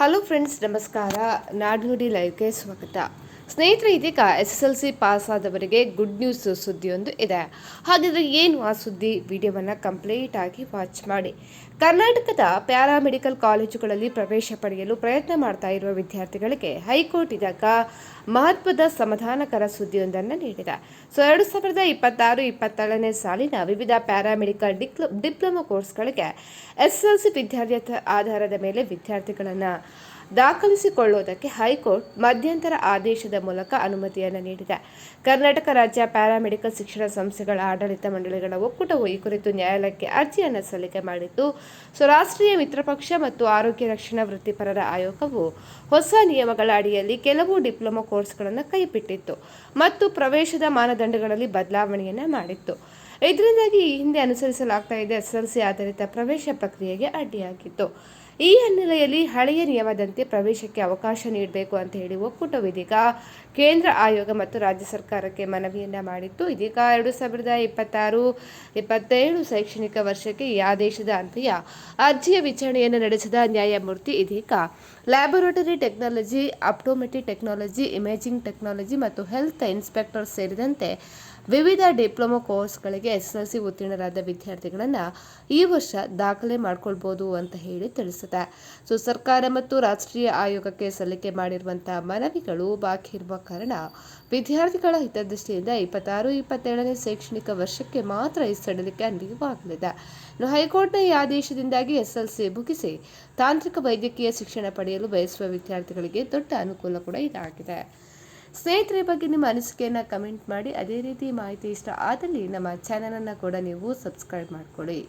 Hello friends, ನಮಸ್ಕಾರ. ನಾಡುನುಡಿ ಲೈವ್ಗೆ ಸ್ವಾಗತ. ಸ್ನೇಹಿತರೆ, ಇದೀಗ SSLC ಪಾಸ್ ಆದವರಿಗೆ ಗುಡ್ ನ್ಯೂಸ್ ಸುದ್ದಿಯೊಂದು ಇದೆ. ಹಾಗಿದ್ರೆ ಏನು ಆ ಸುದ್ದಿ? ವಿಡಿಯೋವನ್ನು ಕಂಪ್ಲೀಟ್ ಆಗಿ ವಾಚ್ ಮಾಡಿ. ಕರ್ನಾಟಕದ ಪ್ಯಾರಾಮೆಡಿಕಲ್ ಕಾಲೇಜುಗಳಲ್ಲಿ ಪ್ರವೇಶ ಪಡೆಯಲು ಪ್ರಯತ್ನ ಮಾಡ್ತಾ ಇರುವ ವಿದ್ಯಾರ್ಥಿಗಳಿಗೆ ಹೈಕೋರ್ಟ್ ಇದೀಗ ಮಹತ್ವದ ಸಮಾಧಾನಕರ ಸುದ್ದಿಯೊಂದನ್ನು ನೀಡಿದೆ. 2026-27ನೇ ಸಾಲಿನ ವಿವಿಧ ಪ್ಯಾರಾಮೆಡಿಕಲ್ ಡಿಪ್ಲೊಮಾ ಕೋರ್ಸ್ಗಳಿಗೆ SSLC ವಿದ್ಯಾರ್ಥಿ ಆಧಾರದ ಮೇಲೆ ವಿದ್ಯಾರ್ಥಿಗಳನ್ನು ದಾಖಲಿಸಿಕೊಳ್ಳುವುದಕ್ಕೆ ಹೈಕೋರ್ಟ್ ಮಧ್ಯಂತರ ಆದೇಶದ ಮೂಲಕ ಅನುಮತಿಯನ್ನು ನೀಡಿದೆ. ಕರ್ನಾಟಕ ರಾಜ್ಯ ಪ್ಯಾರಾಮೆಡಿಕಲ್ ಶಿಕ್ಷಣ ಸಂಸ್ಥೆಗಳ ಆಡಳಿತ ಮಂಡಳಿಗಳ ಒಕ್ಕೂಟವು ಈ ಕುರಿತು ನ್ಯಾಯಾಲಯಕ್ಕೆ ಅರ್ಜಿಯನ್ನು ಸಲ್ಲಿಕೆ ಮಾಡಿದ್ದು, ರಾಷ್ಟ್ರೀಯ ಮಿತ್ರಪಕ್ಷ ಮತ್ತು ಆರೋಗ್ಯ ರಕ್ಷಣಾ ವೃತ್ತಿಪರರ ಆಯೋಗವು ಹೊಸ ನಿಯಮಗಳ ಅಡಿಯಲ್ಲಿ ಕೆಲವು ಡಿಪ್ಲೊಮಾ ಕೋರ್ಸ್ಗಳನ್ನು ಕೈಬಿಟ್ಟಿತ್ತು ಮತ್ತು ಪ್ರವೇಶದ ಮಾನದಂಡಗಳಲ್ಲಿ ಬದಲಾವಣೆಯನ್ನು ಮಾಡಿತ್ತು. ಇದರಿಂದಾಗಿ ಈ ಹಿಂದೆ ಅನುಸರಿಸಲಾಗ್ತಾ ಇದ್ದ SSLC ಆಧಾರಿತ ಪ್ರವೇಶ ಪ್ರಕ್ರಿಯೆಗೆ ಅಡ್ಡಿಯಾಗಿತ್ತು. ಈ ಹಿನ್ನೆಲೆಯಲ್ಲಿ ಹಳೆಯ ನಿಯಮದಂತೆ ಪ್ರವೇಶಕ್ಕೆ ಅವಕಾಶ ನೀಡಬೇಕು ಅಂತ ಹೇಳಿ ಒಕ್ಕೂಟವು ಇದೀಗ ಕೇಂದ್ರ ಆಯೋಗ ಮತ್ತು ರಾಜ್ಯ ಸರ್ಕಾರಕ್ಕೆ ಮನವಿಯನ್ನ ಮಾಡಿತ್ತು. ಇದೀಗ 2026-27 ಶೈಕ್ಷಣಿಕ ವರ್ಷಕ್ಕೆ ಈ ಆದೇಶದ ಅನ್ವಯ ಅರ್ಜಿಯ ವಿಚಾರಣೆಯನ್ನು ನಡೆಸಿದ ನ್ಯಾಯಮೂರ್ತಿ ಇದೀಗ laboratory technology, optometry technology, imaging technology ಮತ್ತು ಹೆಲ್ತ್ ಇನ್ಸ್ಪೆಕ್ಟರ್ ಸೇರಿದಂತೆ ವಿವಿಧ ಡಿಪ್ಲೊಮಾ ಕೋರ್ಸ್ಗಳಿಗೆ SSLC ಉತ್ತೀರ್ಣರಾದ ವಿದ್ಯಾರ್ಥಿಗಳನ್ನು ಈ ವರ್ಷ ದಾಖಲೆ ಮಾಡಿಕೊಳ್ಬಹುದು ಅಂತ ಹೇಳಿ ತಿಳಿಸಿದೆ. ಸರ್ಕಾರ ಮತ್ತು ರಾಷ್ಟ್ರೀಯ ಆಯೋಗಕ್ಕೆ ಸಲ್ಲಿಕೆ ಮಾಡಿರುವಂತಹ ಮನವಿಗಳು ಬಾಕಿ ಇರುವ ಕಾರಣ ವಿದ್ಯಾರ್ಥಿಗಳ ಹಿತದೃಷ್ಟಿಯಿಂದ 26-27ನೇ ಶೈಕ್ಷಣಿಕ ವರ್ಷಕ್ಕೆ ಮಾತ್ರ ಈ ಸಡಿಲಿಕೆ ಅನ್ವಯವಾಗಲಿದೆ. ಹೈಕೋರ್ಟ್ನ ಈ ಆದೇಶದಿಂದಾಗಿ SSLC ಮುಗಿಸಿ ತಾಂತ್ರಿಕ ವೈದ್ಯಕೀಯ ಶಿಕ್ಷಣ ಪಡೆಯಲು ಬಯಸುವ ವಿದ್ಯಾರ್ಥಿಗಳಿಗೆ ದೊಡ್ಡ ಅನುಕೂಲ ಕೂಡ ಇದಾಗಿದೆ. ಸ್ನೇಹಿತರೆ, ಬಗ್ಗೆ ನಿಮ್ಮ ಅನಿಸಿಕೆಯನ್ನು ಕಮೆಂಟ್ ಮಾಡಿ. ಅದೇ ರೀತಿ ಮಾಹಿತಿ ಇಷ್ಟ ಆದಲ್ಲಿ ನಮ್ಮ ಚಾನಲನ್ನು ಕೂಡ ನೀವು ಸಬ್ಸ್ಕ್ರೈಬ್ ಮಾಡಿಕೊಳ್ಳಿ.